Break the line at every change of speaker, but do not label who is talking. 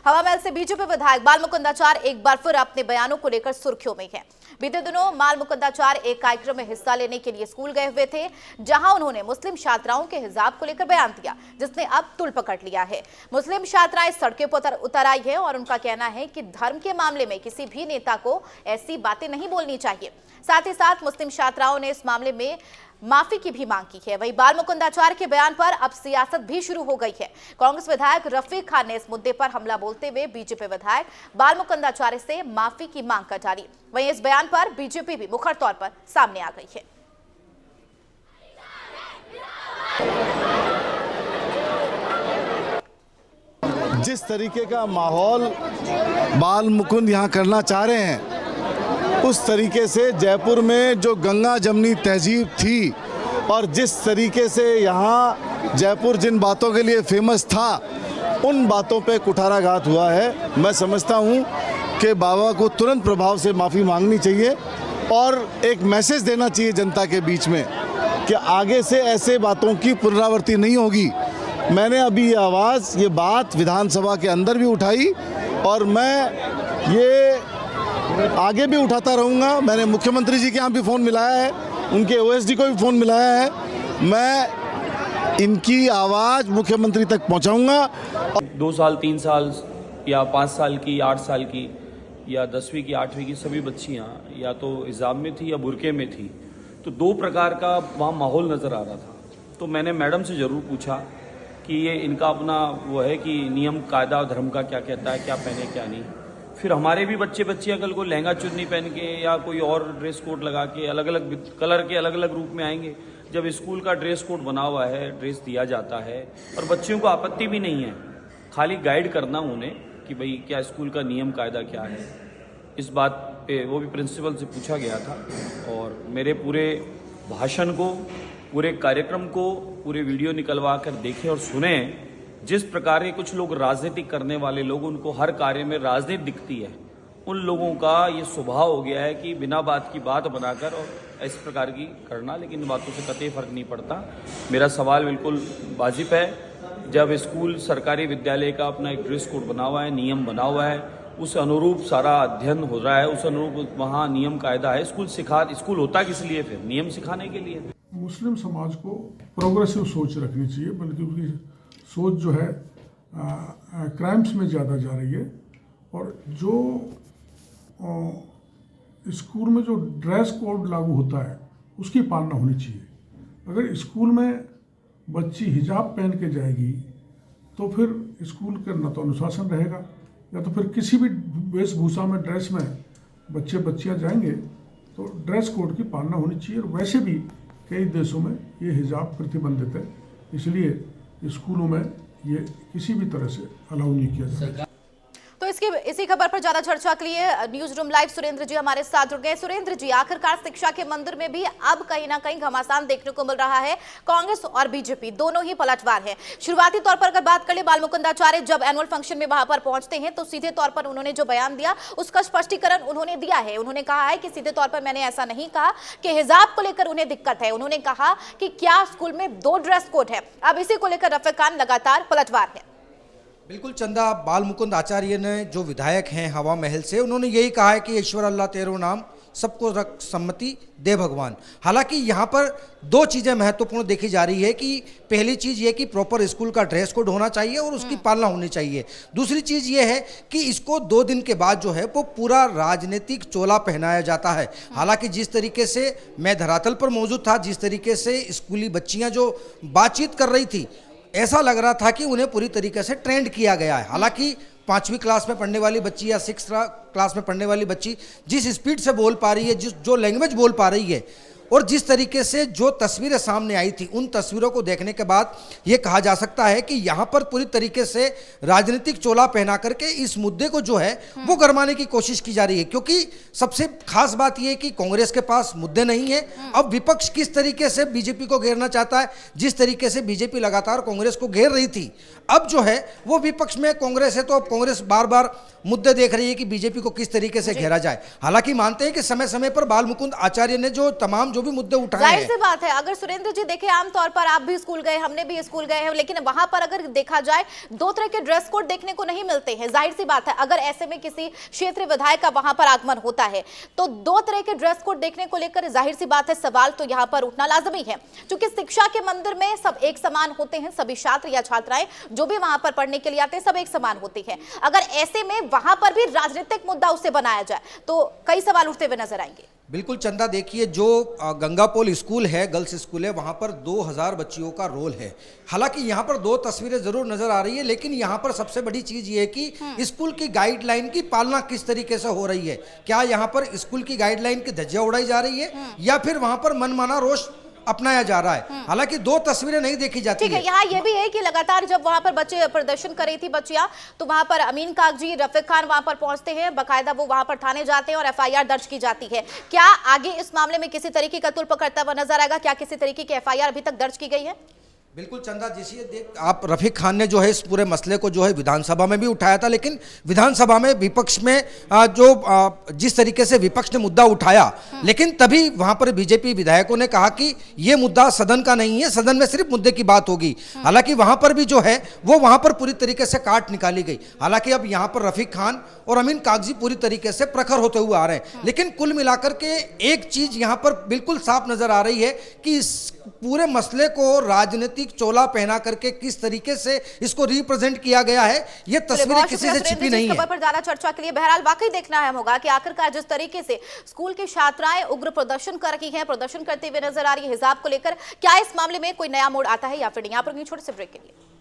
हवा महल से बीजेपी विधायक बाल मुकुंद आचार्य एक बार फिर अपने बयानों को लेकर सुर्खियों में हैं। बीते दिनों बाल मुकुंद आचार्य एक कार्यक्रम में हिस्सा लेने के लिए स्कूल गए हुए थे, जहां उन्होंने मुस्लिम छात्राओं के हिजाब को लेकर बयान दिया, जिसने अब तूल पकड़ लिया है। मुस्लिम छात्राएं सड़कों पर उतर आई है और उनका कहना है कि धर्म के मामले में किसी भी नेता को ऐसी बातें नहीं बोलनी चाहिए। साथ ही साथ मुस्लिम छात्राओं ने इस मामले में माफी की भी मांग की है। वहीं बाल मुकुंद आचार्य के बयान पर अब सियासत भी शुरू हो गई है। कांग्रेस विधायक रफीक खान ने इस मुद्दे पर हमला बोलते हुए बीजेपी विधायक बाल मुकुंद आचार्य से माफी की मांग कर डाली। वहीं इस बयान पर बीजेपी भी मुखर तौर पर सामने आ गई है।
जिस तरीके का माहौल बाल मुकुंद यहाँ करना चाह रहे हैं, उस तरीके से जयपुर में जो गंगा जमनी तहजीब थी और जिस तरीके से यहाँ जयपुर जिन बातों के लिए फेमस था, उन बातों पे कुठाराघात हुआ है। मैं समझता हूँ कि बाबा को तुरंत प्रभाव से माफ़ी मांगनी चाहिए और एक मैसेज देना चाहिए जनता के बीच में कि आगे से ऐसे बातों की पुनरावृत्ति नहीं होगी। मैंने अभी ये आवाज़, ये बात विधानसभा के अंदर भी उठाई और मैं ये आगे भी उठाता रहूँगा। मैंने मुख्यमंत्री जी के यहाँ भी फ़ोन मिलाया है, उनके ओएसडी को भी फ़ोन मिलाया है। मैं इनकी आवाज़ मुख्यमंत्री तक पहुँचाऊँगा।
2 साल 3 साल या 5 साल की, 8 साल की या 10वीं की 8वीं की सभी बच्चियाँ या तो हिजाब में थी या बुरके में थी, तो 2 प्रकार का वहाँ माहौल नज़र आ रहा था। तो मैंने मैडम से ज़रूर पूछा कि ये इनका अपना वो है कि नियम कायदा और धर्म का क्या कहता है, क्या पहने क्या नहीं। फिर हमारे भी बच्चे बच्चियाँ कल को लहंगा चुन्नी पहन के या कोई और ड्रेस कोड लगा के अलग अलग कलर के अलग अलग रूप में आएंगे। जब स्कूल का ड्रेस कोड बना हुआ है, ड्रेस दिया जाता है और बच्चियों को आपत्ति भी नहीं है, खाली गाइड करना उन्हें कि भाई क्या स्कूल का नियम कायदा क्या है। इस बात पे वो भी प्रिंसिपल से पूछा गया था और मेरे पूरे भाषण को, पूरे कार्यक्रम को, पूरे वीडियो निकलवा कर देखें और सुने। जिस प्रकार के कुछ लोग राजनीति करने वाले लोग, उनको हर कार्य में राजनीति दिखती है, उन लोगों का ये स्वभाव हो गया है कि बिना बात की बात बनाकर और इस प्रकार की करना, लेकिन इन बातों से कतई फर्क नहीं पड़ता। मेरा सवाल बिल्कुल वाजिब है। जब स्कूल सरकारी विद्यालय का अपना एक ड्रेस कोड बना हुआ है, नियम बना हुआ है, उस अनुरूप सारा अध्ययन हो रहा है, उस अनुरूप वहाँ नियम कायदा है। स्कूल होता किस लिए? फिर नियम सिखाने के लिए।
मुस्लिम समाज को प्रोग्रेसिव सोच रखनी चाहिए, बल्कि उनकी सोच जो है क्राइम्स में ज़्यादा जा रही है। और जो स्कूल में जो ड्रेस कोड लागू होता है उसकी पालना होनी चाहिए। अगर स्कूल में बच्ची हिजाब पहन के जाएगी तो फिर स्कूल का न तो अनुशासन रहेगा, या तो फिर किसी भी वेशभूषा में, ड्रेस में बच्चे बच्चियां जाएंगे तो ड्रेस कोड की पालना होनी चाहिए। और वैसे भी कई देशों में ये हिजाब प्रतिबंधित है, इसलिए स्कूलों में ये किसी भी तरह से अलाउ नहीं किया जाता।
तो इसी खबर पर ज्यादा चर्चा के लिए न्यूज रूम लाइव सुरेंद्र जी हमारे साथ जुड़ गए। सुरेंद्र जी, आखिरकार शिक्षा के मंदिर में भी अब कहीं ना कहीं घमासान देखने को मिल रहा है। कांग्रेस और बीजेपी दोनों ही पलटवार है। शुरुआती तौर पर अगर बात करें, बाल मुकुंद आचार्य जब एनुअल फंक्शन में वहां पर पहुंचते हैं तो सीधे तौर पर उन्होंने जो बयान दिया उसका स्पष्टीकरण उन्होंने दिया है। उन्होंने कहा है कि सीधे तौर पर मैंने ऐसा नहीं कहा कि हिजाब को लेकर उन्हें दिक्कत है। उन्होंने कहा कि क्या स्कूल में 2 ड्रेस कोड है। अब इसी को लेकर रफीक खान लगातार पलटवार है।
बिल्कुल चंदा, बाल मुकुंद आचार्य ने जो विधायक हैं हवा महल से, उन्होंने यही कहा है कि ईश्वर अल्लाह तेरो नाम, सबको रख सम्मति दे भगवान। हालांकि यहाँ पर 2 चीज़ें महत्वपूर्ण देखी जा रही है कि पहली चीज़ ये कि प्रॉपर स्कूल का ड्रेस कोड होना चाहिए और उसकी पालना होनी चाहिए। दूसरी चीज़ ये है कि इसको 2 दिन के बाद जो है वो पूरा राजनीतिक चोला पहनाया जाता है। हालांकि जिस तरीके से मैं धरातल पर मौजूद था, जिस तरीके से स्कूली बच्चियाँ जो बातचीत कर रही थी, ऐसा लग रहा था कि उन्हें पूरी तरीके से ट्रेंड किया गया है। हालांकि 5वीं क्लास में पढ़ने वाली बच्ची या 6th क्लास में पढ़ने वाली बच्ची जिस स्पीड से बोल पा रही है, जो लैंग्वेज बोल पा रही है और जिस तरीके से जो तस्वीरें सामने आई थी, उन तस्वीरों को देखने के बाद ये कहा जा सकता है कि यहाँ पर पूरी तरीके से राजनीतिक चोला पहना करके इस मुद्दे को जो है वो गरमाने की कोशिश की जा रही है। क्योंकि सबसे खास बात यह है कि कांग्रेस के पास मुद्दे नहीं है। अब विपक्ष किस तरीके से बीजेपी को घेरना चाहता है, जिस तरीके से बीजेपी लगातार कांग्रेस को घेर रही थी, अब जो है वो विपक्ष में कांग्रेस है, तो अब कांग्रेस बार बार मुद्दे देख रही है कि बीजेपी को किस तरीके से घेरा जाए। हालांकि मानते हैं कि समय समय पर बाल मुकुंद आचार्य ने जो तमाम जो भी मुद्दे उठाए
जाहिर
हैं।
सी बात है, अगर सुरेंद्र जी देखें, आमतौर पर आप भी स्कूल गए, हमने भी स्कूल गए हैं, लेकिन वहां पर अगर देखा जाए दो तरह के ड्रेस कोड देखने को नहीं मिलते हैं। जाहिर सी बात है, अगर ऐसे में किसी क्षेत्रीय विधायक का वहां पर आगमन होता है तो दो तरह के ड्रेस कोड देखने को लेकर जाहिर सी बात है सवाल तो यहां पर उठना लाजमी है, क्योंकि शिक्षा के मंदिर में सब एक समान होते हैं, सभी छात्र या छात्राएं जो भी वहां पर पढ़ने के लिए आते हैं सब एक समान होती है। अगर ऐसे में वहां पर भी राजनीतिक मुद्दा उसे बनाया जाए तो कई सवाल उठते हुए नजर आएंगे।
बिल्कुल चंदा, देखिए जो गंगापोल स्कूल है, गर्ल्स स्कूल है, वहां पर 2000 बच्चियों का रोल है। हालांकि यहां पर दो तस्वीरें जरूर नजर आ रही है, लेकिन यहां पर सबसे बड़ी चीज ये है कि स्कूल की गाइडलाइन की पालना किस तरीके से हो रही है। क्या यहां पर स्कूल की गाइडलाइन की धज्जियां उड़ाई जा रही है या फिर वहां पर मनमाना रोष अपनाया जा रहा है। हालांकि दो तस्वीरें नहीं देखी जाती
ठीक है, यहाँ ये भी है कि लगातार जब वहां पर बच्चे प्रदर्शन कर रही थी बच्चियां, तो वहां पर अमीन कागजी, रफीक खान वहां पर पहुंचते हैं, बकायदा वो वहां पर थाने जाते हैं और एफआईआर दर्ज की जाती है। क्या आगे इस मामले में किसी तरीके का तुल पकड़ता हुआ नजर आएगा? क्या किसी तरीके की एफआईआर अभी तक दर्ज की गई है?
बिल्कुल चंदा, जिसे देख आप रफीक खान ने जो है इस पूरे मसले को जो है विधानसभा में भी उठाया था, लेकिन विधानसभा में विपक्ष में जिस तरीके से विपक्ष ने मुद्दा उठाया, लेकिन तभी वहां पर बीजेपी विधायकों ने कहा कि यह मुद्दा सदन का नहीं है, सदन में सिर्फ मुद्दे की बात होगी। हालांकि वहां पर भी जो है वो वहां पर पूरी तरीके से काट निकाली गई। हालांकि अब यहां पर रफीक खान और अमीन कागजी पूरी तरीके से प्रखर होते हुए आ रहे हैं, लेकिन कुल मिलाकर के एक चीज यहां पर बिल्कुल साफ नजर आ रही है कि इस पूरे मसले को राजनीतिक चोला पहना करके किस तरीके से इसको रिप्रेजेंट किया गया है, ये तस्वीरें किसी से छिपी नहीं है।
खबर पर ज्यादा चर्चा के लिए बहरहाल वाकई देखना है होगा कि आखिरकार जिस तरीके से स्कूल की छात्राएं उग्र प्रदर्शन कर रही हैं, प्रदर्शन करते हुए नजर आ रही है हिजाब को लेकर, क्या इस मामले में कोई नया मोड़ आता है या फिर नहीं? यहाँ पर छोटे से ब्रेक के लिए